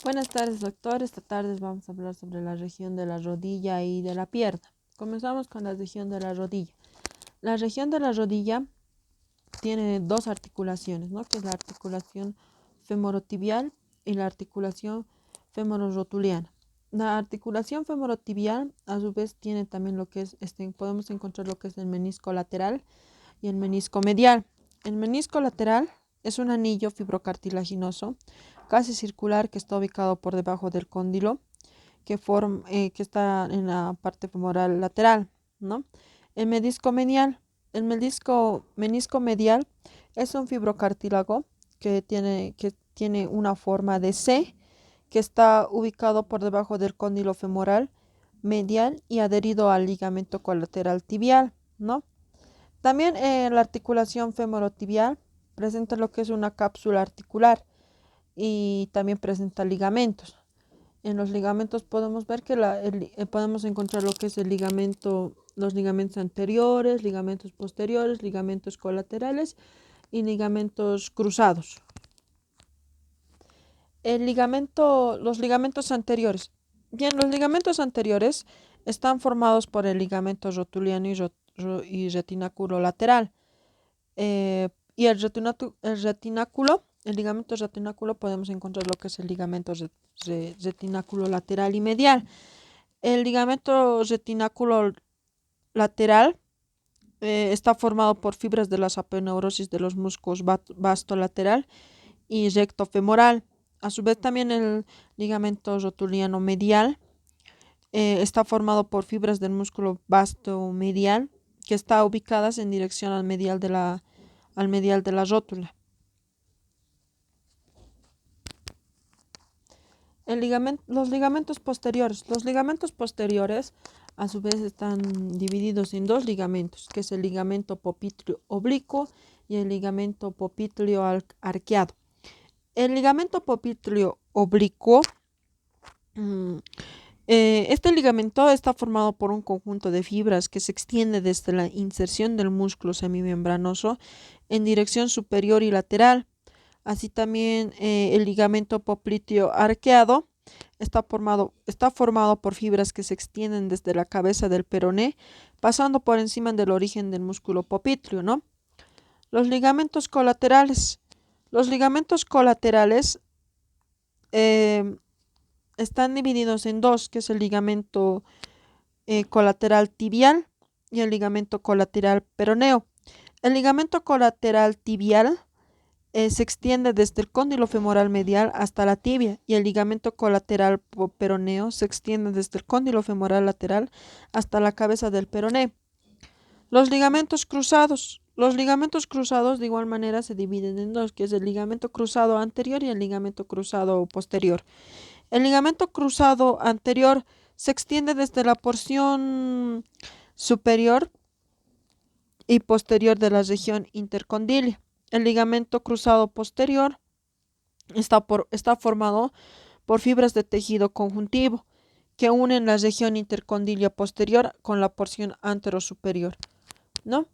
Buenas tardes, doctor. Esta tarde vamos a hablar sobre la región de la rodilla y de la pierna. Comenzamos con la región de la rodilla. La región de la rodilla tiene dos articulaciones, ¿no? Que es la articulación femorotibial y la articulación femororotuliana. La articulación femorotibial, a su vez, tiene también lo que es, podemos encontrar lo que es el menisco lateral y el menisco medial. El menisco lateral es un anillo fibrocartilaginoso casi circular que está ubicado por debajo del cóndilo que está en la parte femoral lateral, ¿no? El menisco medial, menisco medial es un fibrocartílago que tiene una forma de C, que está ubicado por debajo del cóndilo femoral medial y adherido al ligamento colateral tibial, ¿no? También la articulación femorotibial presenta lo que es una cápsula articular y también presenta ligamentos. En los ligamentos podemos ver que podemos encontrar lo que es los ligamentos anteriores, ligamentos posteriores, ligamentos colaterales y ligamentos cruzados. Los ligamentos anteriores. Bien, los ligamentos anteriores están formados por el ligamento rotuliano y retináculo lateral. Y el ligamento retináculo podemos encontrar lo que es el ligamento retináculo lateral y medial. El ligamento retináculo lateral está formado por fibras de la aponeurosis de los músculos vasto-lateral y recto femoral. A su vez también el ligamento rotuliano medial está formado por fibras del músculo vasto medial que está ubicadas en dirección al medial de la rótula. Los ligamentos posteriores. Los ligamentos posteriores a su vez están divididos en dos ligamentos, que es el ligamento popliteo oblicuo y el ligamento popliteo arqueado. El ligamento popliteo oblicuo, este ligamento está formado por un conjunto de fibras que se extiende desde la inserción del músculo semimembranoso en dirección superior y lateral. Así también el ligamento popliteo arqueado está formado por fibras que se extienden desde la cabeza del peroné, pasando por encima del origen del músculo popliteo, ¿no? Los ligamentos colaterales. Los ligamentos colaterales están divididos en dos, que es el ligamento colateral tibial y el ligamento colateral peroneo. El ligamento colateral tibial se extiende desde el cóndilo femoral medial hasta la tibia y el ligamento colateral peroneo se extiende desde el cóndilo femoral lateral hasta la cabeza del peroné. Los ligamentos cruzados. Los ligamentos cruzados de igual manera se dividen en dos, que es el ligamento cruzado anterior y el ligamento cruzado posterior. El ligamento cruzado anterior se extiende desde la porción superior y posterior de la región intercondilia. El ligamento cruzado posterior está formado por fibras de tejido conjuntivo que unen la región intercondilia posterior con la porción anterosuperior, ¿no?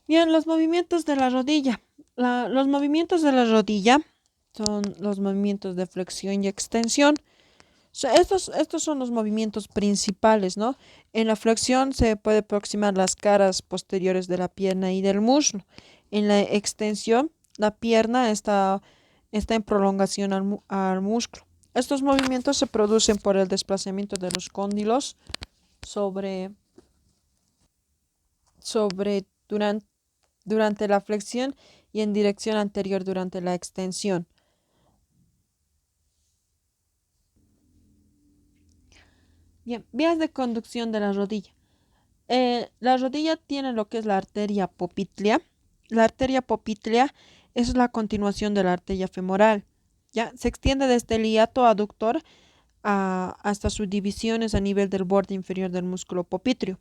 Bien, los movimientos de la rodilla. Los movimientos de la rodilla son los movimientos de flexión y extensión. Estos son los movimientos principales, ¿no? En la flexión se puede aproximar las caras posteriores de la pierna y del muslo. En la extensión, la pierna está en prolongación al músculo. Estos movimientos se producen por el desplazamiento de los cóndilos durante la flexión y en dirección anterior durante la extensión. Bien, vías de conducción de la rodilla. La rodilla tiene lo que es la arteria poplitea. La arteria poplitea es la continuación de la arteria femoral. ¿Ya? Se extiende desde el hiato aductor hasta sus divisiones a nivel del borde inferior del músculo popliteo.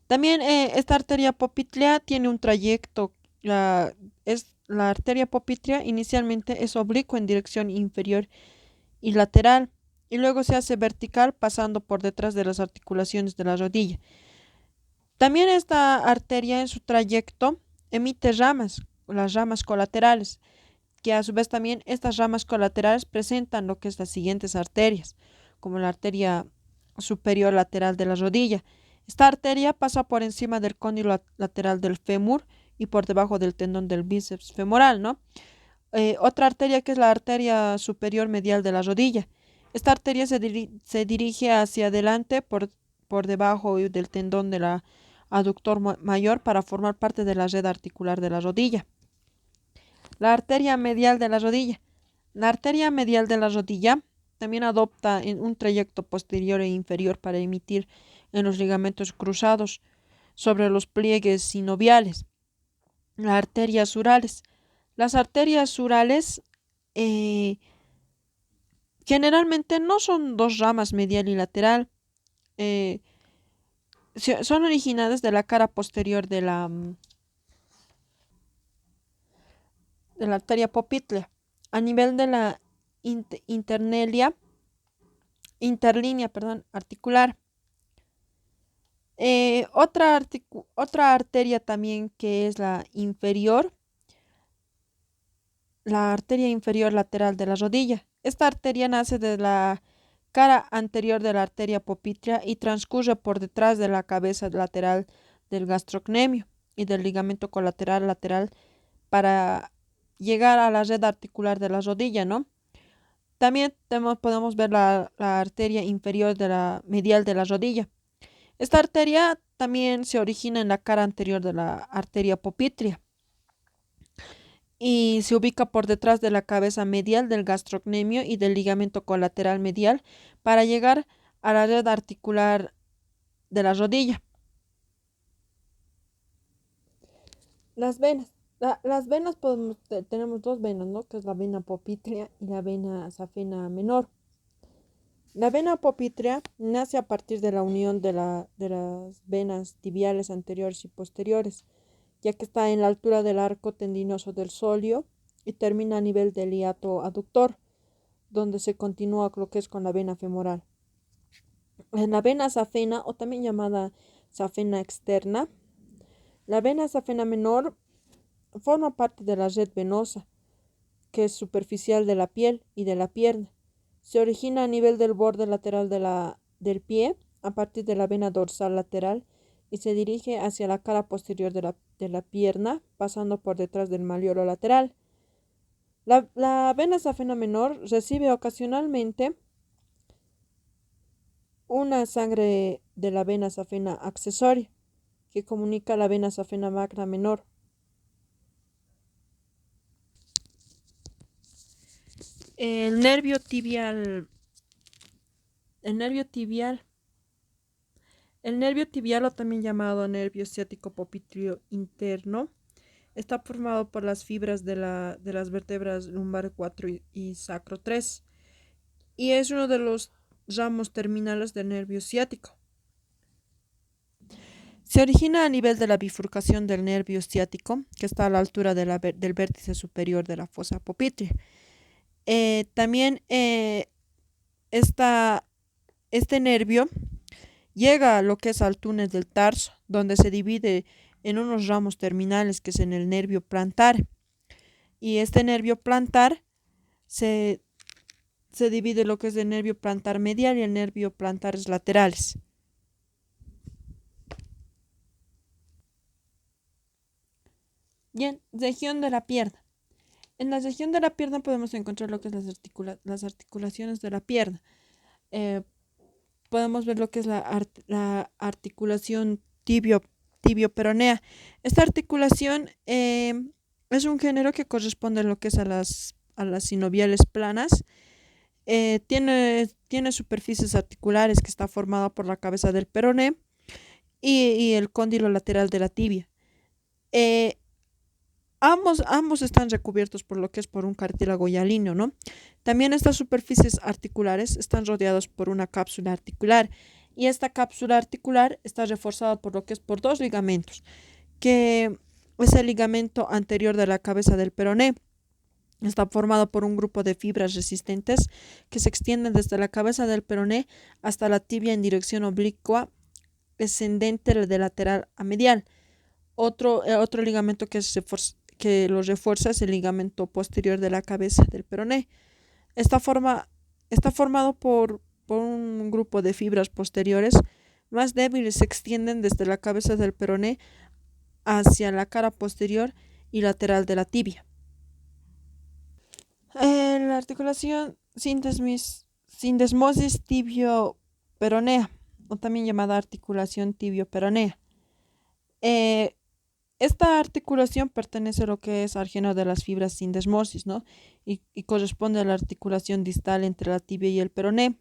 También esta arteria poplitea tiene un trayecto. La arteria poplitea inicialmente es oblicua en dirección inferior y lateral y luego se hace vertical pasando por detrás de las articulaciones de la rodilla. También esta arteria en su trayecto emite ramas las ramas colaterales, que a su vez también estas ramas colaterales presentan lo que es las siguientes arterias, como la arteria superior lateral de la rodilla. Esta arteria pasa por encima del cóndilo lateral del fémur y por debajo del tendón del bíceps femoral, ¿no? Otra arteria que es la arteria superior medial de la rodilla. Esta arteria se dirige hacia adelante por debajo del tendón de la aductor mayor para formar parte de la red articular de la rodilla. La arteria medial de la rodilla. La arteria medial de la rodilla también adopta en un trayecto posterior e inferior para emitir en los ligamentos cruzados sobre los pliegues sinoviales. Las arterias surales. Las arterias surales generalmente no son dos ramas, medial y lateral. eh, Son originadas de la cara posterior de la arteria poplítea a nivel de la interlínea articular. Otra arteria también que es la arteria inferior lateral de la rodilla. Esta arteria nace de la cara anterior de la arteria poplítea y transcurre por detrás de la cabeza lateral del gastrocnemio y del ligamento colateral lateral para llegar a la red articular de la rodilla, ¿no? También podemos ver la arteria inferior medial de la rodilla. Esta arteria también se origina en la cara anterior de la arteria poplítea y se ubica por detrás de la cabeza medial del gastrocnemio y del ligamento colateral medial para llegar a la red articular de la rodilla. Las venas. Las venas tenemos dos venas, ¿no? Que es la vena poplítea y la vena safena menor. La vena poplítea nace a partir de la unión de las venas tibiales anteriores y posteriores, ya que está en la altura del arco tendinoso del sóleo y termina a nivel del hiato aductor, donde se continúa lo que es con la vena femoral. En la vena safena, o también llamada safena externa, la vena safena menor forma parte de la red venosa, que es superficial de la piel y de la pierna. Se origina a nivel del borde lateral del pie, a partir de la vena dorsal lateral, y se dirige hacia la cara posterior de la pierna, pasando por detrás del malleolo lateral. La vena safena menor recibe ocasionalmente una sangre de la vena safena accesoria, que comunica la vena safena magna menor. El nervio tibial. El nervio tibial. El nervio tibial, o también llamado nervio ciático popliteo interno, está formado por las fibras de las vértebras lumbar 4 y sacro 3 y es uno de los ramos terminales del nervio ciático. Se origina a nivel de la bifurcación del nervio ciático, que está a la altura del vértice superior de la fosa poplitea. También este nervio llega a lo que es al túnel del tarso, donde se divide en unos ramos terminales, que es en el nervio plantar. Y este nervio plantar se divide lo que es el nervio plantar medial y el nervio plantares laterales. Bien, región de la pierna. En la región de la pierna podemos encontrar lo que es las articulaciones de la pierna. Podemos ver lo que es la articulación tibio-peronea. Esta articulación es un género que corresponde a lo que es a las sinoviales planas. Tiene superficies articulares que está formada por la cabeza del peroné y el cóndilo lateral de la tibia. Ambos están recubiertos por un cartílago hialino, ¿no? También estas superficies articulares están rodeados por una cápsula articular y esta cápsula articular está reforzada por dos ligamentos, que es el ligamento anterior de la cabeza del peroné. Está formado por un grupo de fibras resistentes que se extienden desde la cabeza del peroné hasta la tibia en dirección oblicua descendente de lateral a medial. Otro ligamento que es que lo refuerza es el ligamento posterior de la cabeza del peroné. Esta forma está formado por un grupo de fibras posteriores más débiles, se extienden desde la cabeza del peroné hacia la cara posterior y lateral de la tibia. La articulación sindesmosis tibio-peronea, o también llamada articulación tibio-peronea. Esta articulación pertenece a lo que es al género de las fibras sindesmosis, ¿no? Y corresponde a la articulación distal entre la tibia y el peroné.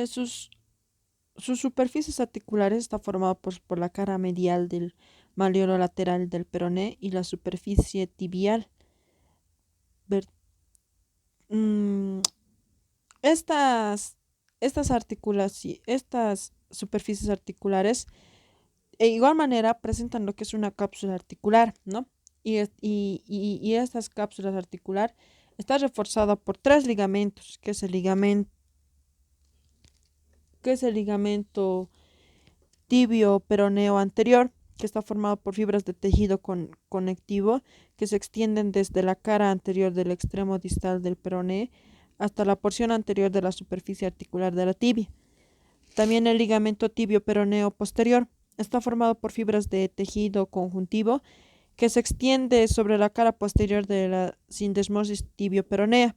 Sus superficies articulares están formadas por la cara medial del malleolo lateral del peroné y la superficie tibial. Estas superficies articulares de igual manera presentan lo que es una cápsula articular, ¿no? Y estas cápsulas articular está reforzada por tres ligamentos, que es el ligamento tibio peroneo anterior, que está formado por fibras de tejido conectivo que se extienden desde la cara anterior del extremo distal del peroné hasta la porción anterior de la superficie articular de la tibia. También el ligamento tibio peroneo posterior está formado por fibras de tejido conjuntivo que se extiende sobre la cara posterior de la sindesmosis tibio-peronea.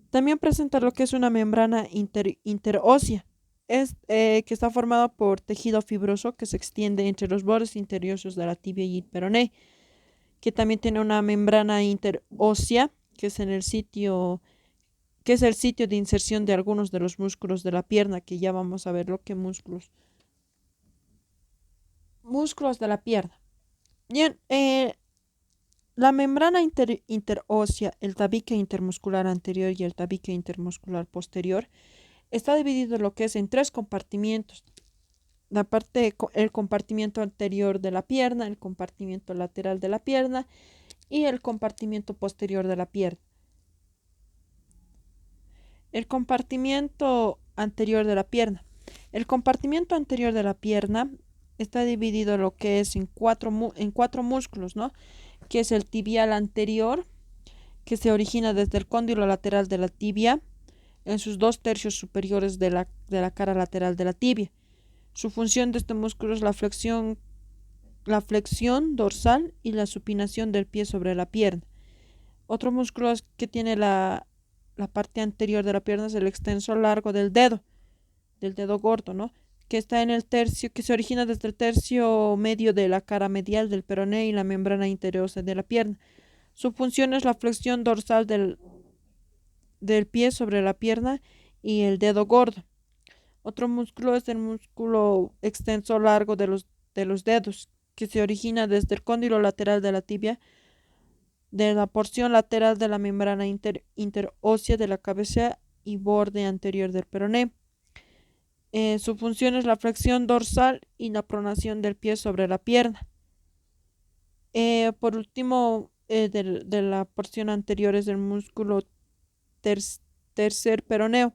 También presenta lo que es una membrana interósea, que está formada por tejido fibroso que se extiende entre los bordes interiores de la tibia y el peroné, que también tiene una membrana interósea, que es el sitio de inserción de algunos de los músculos de la pierna, que ya vamos a ver lo que músculos de la pierna. Bien, la membrana interósea, el tabique intermuscular anterior y el tabique intermuscular posterior, está dividido lo que es en tres compartimientos. El compartimiento anterior de la pierna, el compartimiento lateral de la pierna y el compartimiento posterior de la pierna. El compartimiento anterior de la pierna. El compartimiento anterior de la pierna está dividido lo que es en cuatro músculos, ¿no? Que es el tibial anterior, que se origina desde el cóndilo lateral de la tibia, en sus 2/3 superiores de la cara lateral de la tibia. Su función de este músculo es la flexión dorsal y la supinación del pie sobre la pierna. Otro músculo que tiene la parte anterior de la pierna es el extensor largo del dedo gordo, ¿no? Que está que se origina desde el tercio medio de la cara medial del peroné y la membrana interósea de la pierna. Su función es la flexión dorsal del pie sobre la pierna y el dedo gordo. Otro músculo es el músculo extensor largo de los dedos, que se origina desde el cóndilo lateral de la tibia, de la porción lateral de la membrana interósea de la cabeza y borde anterior del peroné. Su función es la flexión dorsal y la pronación del pie sobre la pierna. Por último, de la porción anterior es el músculo tercer peroneo.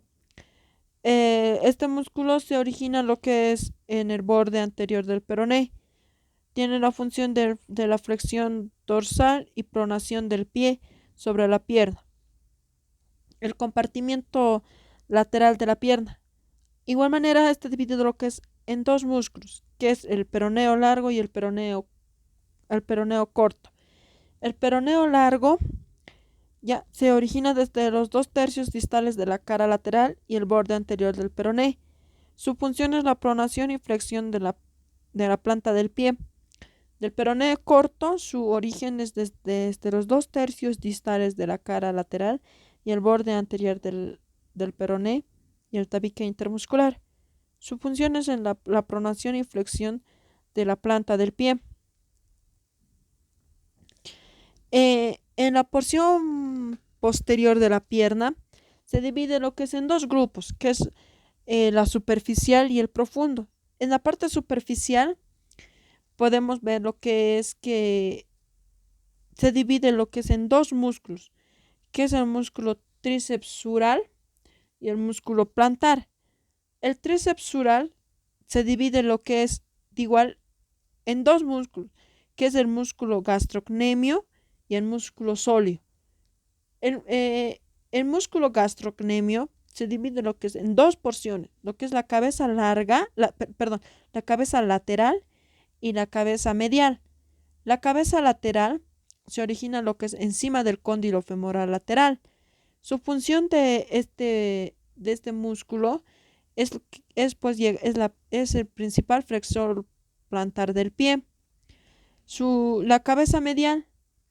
Este músculo se origina lo que es en el borde anterior del peroné. Tiene la función de la flexión dorsal y pronación del pie sobre la pierna. El compartimiento lateral de la pierna. Igual manera está dividido lo que es en dos músculos, que es el peroneo largo y el peroneo corto. El peroneo largo ya se origina desde los 2/3 distales de la cara lateral y el borde anterior del peroné. Su función es la pronación y flexión de la planta del pie. Del peroné corto, su origen es desde los 2/3 distales de la cara lateral y el borde anterior del peroné y el tabique intermuscular. Su función es en la pronación y flexión de la planta del pie. En la porción posterior de la pierna se divide lo que es en dos grupos, que es la superficial y el profundo. En la parte superficial podemos ver lo que es que se divide lo que es en dos músculos, que es el músculo tríceps sural y el músculo plantar. El tríceps sural se divide lo que es igual en dos músculos, que es el músculo gastrocnemio y el músculo sóleo. El músculo gastrocnemio se divide lo que es en dos porciones, lo que es la cabeza larga, la cabeza lateral y la cabeza medial. La cabeza lateral se origina lo que es encima del cóndilo femoral lateral. Su función de este músculo es el principal flexor plantar del pie. La cabeza medial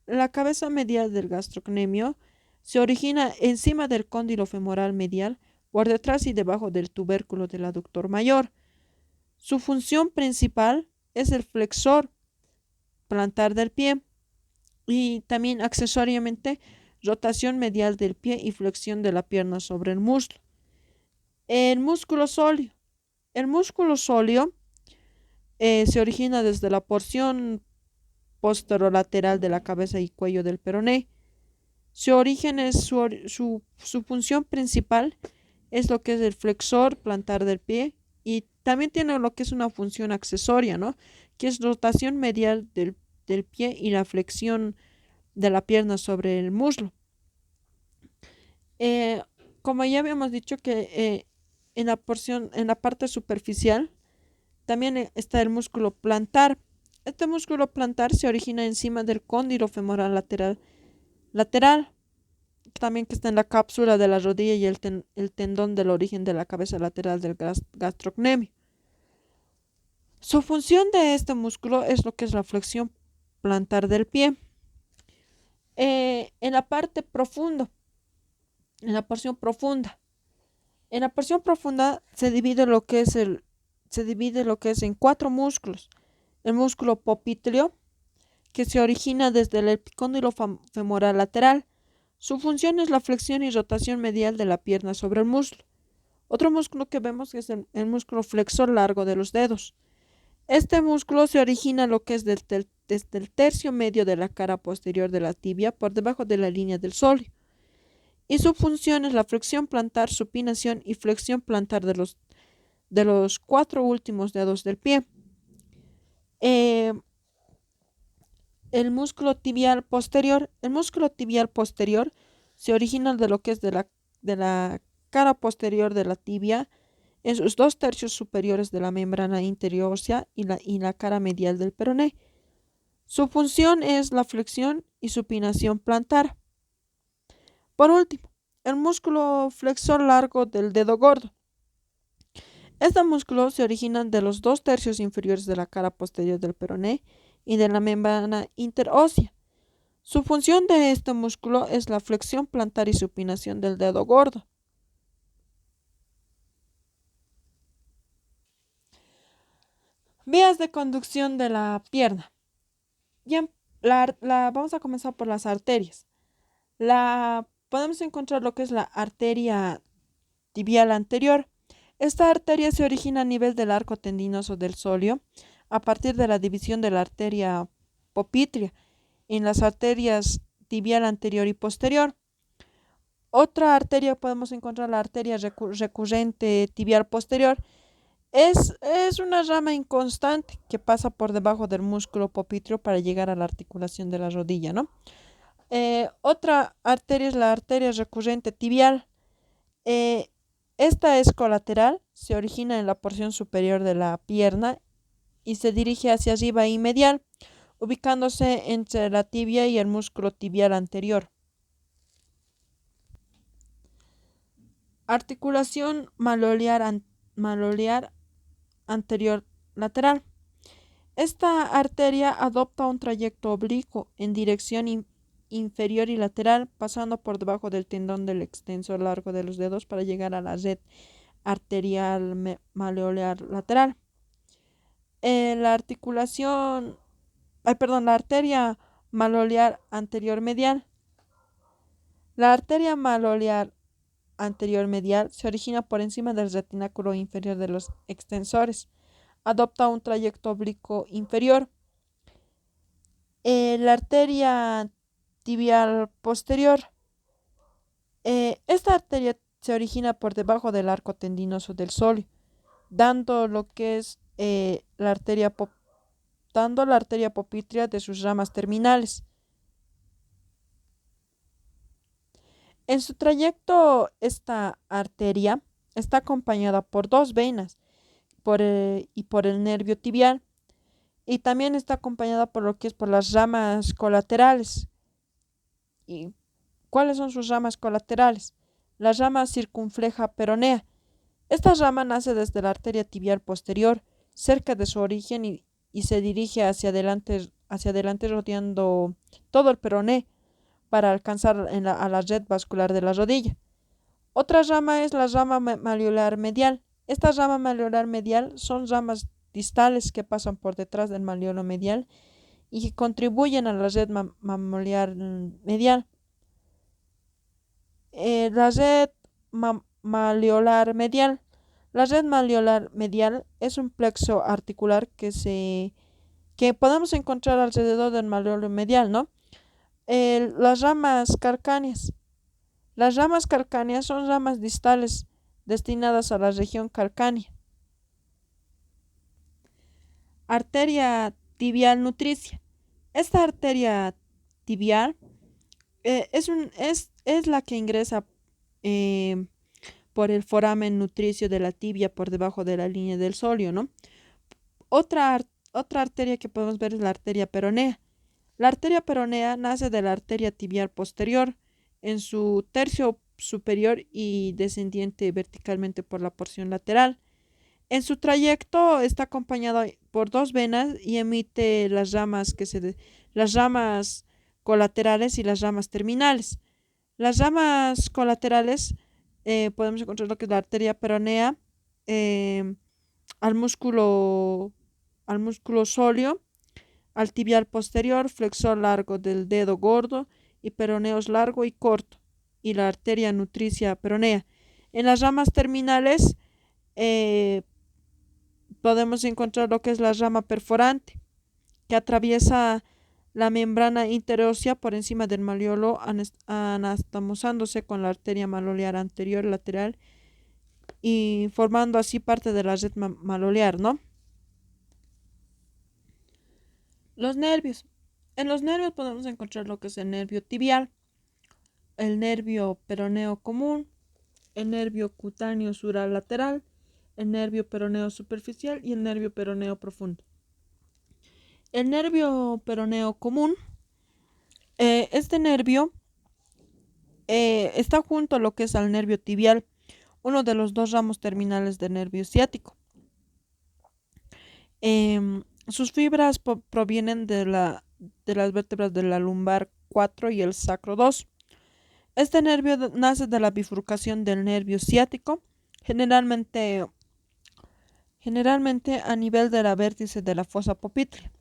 del gastrocnemio se origina encima del cóndilo femoral medial, por detrás y debajo del tubérculo del aductor mayor. Su función principal es el flexor plantar del pie y también accesoriamente rotación medial del pie y flexión de la pierna sobre el muslo. El músculo sóleo. El músculo sóleo se origina desde la porción posterolateral de la cabeza y cuello del peroné. Su función principal es lo que es el flexor plantar del pie y también tiene lo que es una función accesoria, ¿no? Que es rotación medial del pie y la flexión de la pierna sobre el muslo. Como ya habíamos dicho que en la parte superficial también está el músculo plantar. Este músculo plantar se origina encima del cóndilo femoral lateral, también que está en la cápsula de la rodilla y el tendón del origen de la cabeza lateral del gastrocnemio. Su función de este músculo es lo que es la flexión plantar del pie. En la parte profunda, en la porción profunda. En la porción profunda se divide lo que es en cuatro músculos. El músculo popliteo, que se origina desde el epicóndilo femoral lateral. Su función es la flexión y rotación medial de la pierna sobre el muslo. Otro músculo que vemos es el músculo flexor largo de los dedos. Este músculo se origina lo que es desde el tercio medio de la cara posterior de la tibia por debajo de la línea del sóleo. Y su función es la flexión plantar, supinación y flexión plantar de los cuatro últimos dedos del pie. El músculo tibial posterior. El músculo tibial posterior se origina de lo que es de la cara posterior de la tibia, en sus dos tercios superiores de la membrana interiorósea y la cara medial del peroné. Su función es la flexión y supinación plantar. Por último, el músculo flexor largo del dedo gordo. Este músculo se origina de los dos tercios inferiores de la cara posterior del peroné y de la membrana interósea. Su función de este músculo es la flexión plantar y supinación del dedo gordo. Vías de conducción de la pierna. Bien, vamos a comenzar por las arterias. Podemos encontrar lo que es la arteria tibial anterior. Esta arteria se origina a nivel del arco tendinoso del sóleo a partir de la división de la arteria popliteo en las arterias tibial anterior y posterior. Otra arteria podemos encontrar la arteria recurrente tibial posterior. Es una rama inconstante que pasa por debajo del músculo popliteo para llegar a la articulación de la rodilla, ¿no? Otra arteria es la arteria recurrente tibial. Esta es colateral, se origina en la porción superior de la pierna y se dirige hacia arriba y medial, ubicándose entre la tibia y el músculo tibial anterior. Articulación malolear anterior lateral. Esta arteria adopta un trayecto oblicuo en dirección inferior y lateral, pasando por debajo del tendón del extensor largo de los dedos para llegar a la red arterial malolear lateral. La arteria malolear anterior medial. La arteria malolear anterior medial se origina por encima del retináculo inferior de los extensores. Adopta un trayecto oblicuo inferior. La arteria tibial posterior. Esta arteria se origina por debajo del arco tendinoso del sóleo, dando lo que es la arteria dando la arteria poplítea de sus ramas terminales. En su trayecto, esta arteria está acompañada por dos venas y por el nervio tibial, y también está acompañada por lo que es por las ramas colaterales. ¿Y cuáles son sus ramas colaterales? La rama circunfleja peronea. Esta rama nace desde la arteria tibial posterior, cerca de su origen, y se dirige hacia adelante rodeando todo el peroné para alcanzar a la red vascular de la rodilla. Otra rama es la rama malleolar medial. Esta rama malleolar medial son ramas distales que pasan por detrás del malleolo medial y que contribuyen a la red malleolar medial. La red malleolar medial. La red malleolar medial es un plexo articular que podemos encontrar alrededor del malleolo medial, ¿no? Las ramas calcáneas. Las ramas calcáneas son ramas distales destinadas a la región calcánea. Arteria tibial nutricia. Esta arteria tibial es la que ingresa por el foramen nutricio de la tibia por debajo de la línea del sóleo, ¿no? Otra arteria que podemos ver es la arteria peronea. La arteria peronea nace de la arteria tibial posterior en su tercio superior y descendiente verticalmente por la porción lateral. En su trayecto está acompañado por dos venas y emite las ramas colaterales y las ramas terminales. Las ramas colaterales podemos encontrar lo que es la arteria peronea al músculo sóleo, al tibial posterior, flexor largo del dedo gordo y peroneos largo y corto, y la arteria nutricia peronea. En las ramas terminales podemos encontrar lo que es la rama perforante, que atraviesa la membrana interósea por encima del malleolo, anastomosándose con la arteria malleolar anterior lateral y formando así parte de la red malleolar, ¿no? Los nervios. En los nervios podemos encontrar lo que es el nervio tibial, el nervio peroneo común, el nervio cutáneo sural lateral, el nervio peroneo superficial y el nervio peroneo profundo. El nervio peroneo común, este nervio está junto a lo que es al nervio tibial, uno de los dos ramos terminales del nervio ciático. Sus fibras provienen de las vértebras de la lumbar 4 y el sacro 2. Este nervio nace de la bifurcación del nervio ciático, generalmente a nivel de la vértice de la fosa poplítea.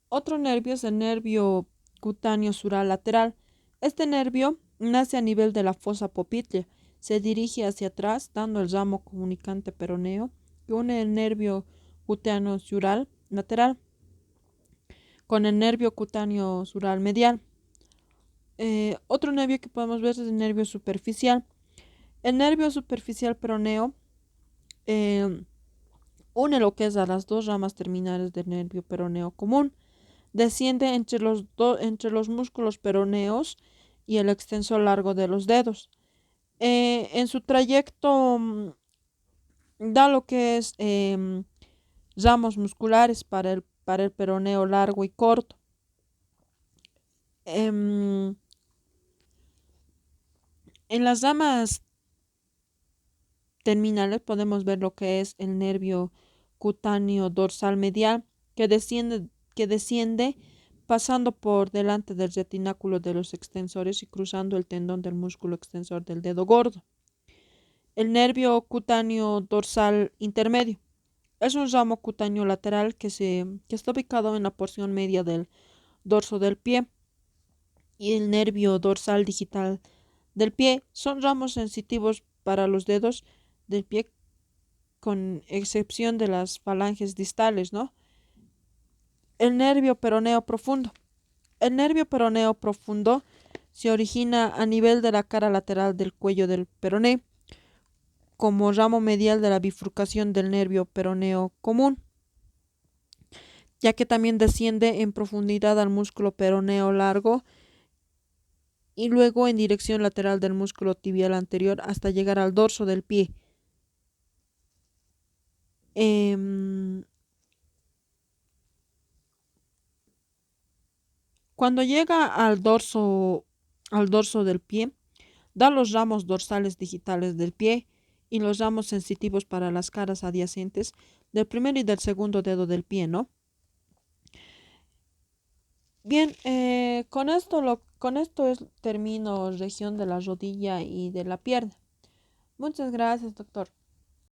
Otro nervio es el nervio cutáneo sural lateral. Este nervio nace a nivel de la fosa poplítea, se dirige hacia atrás dando el ramo comunicante peroneo que une el nervio cutáneo sural lateral con el nervio cutáneo sural medial. Otro nervio que podemos ver es el nervio superficial. El nervio superficial peroneo une lo que es a las dos ramas terminales del nervio peroneo común. Desciende entre los músculos peroneos y el extensor largo de los dedos. En su trayecto da lo que es ramos musculares para el peroneo largo y corto. En las ramas terminales podemos ver lo que es el nervio cutáneo dorsal medial que desciende pasando por delante del retináculo de los extensores y cruzando el tendón del músculo extensor del dedo gordo. El nervio cutáneo dorsal intermedio es un ramo cutáneo lateral que está ubicado en la porción media del dorso del pie, y el nervio dorsal digital del pie son ramos sensitivos para los dedos del pie, con excepción de las falanges distales, ¿no? El nervio peroneo profundo. El nervio peroneo profundo se origina a nivel de la cara lateral del cuello del peroné, como ramo medial de la bifurcación del nervio peroneo común. ya que también desciende en profundidad al músculo peroneo largo y luego en dirección lateral del músculo tibial anterior hasta llegar al dorso del pie. Cuando llega al dorso del pie, da los ramos dorsales digitales del pie y los ramos sensitivos para las caras adyacentes del primer y del segundo dedo del pie, ¿no? Bien, con esto termino región de la rodilla y de la pierna. Muchas gracias, doctor.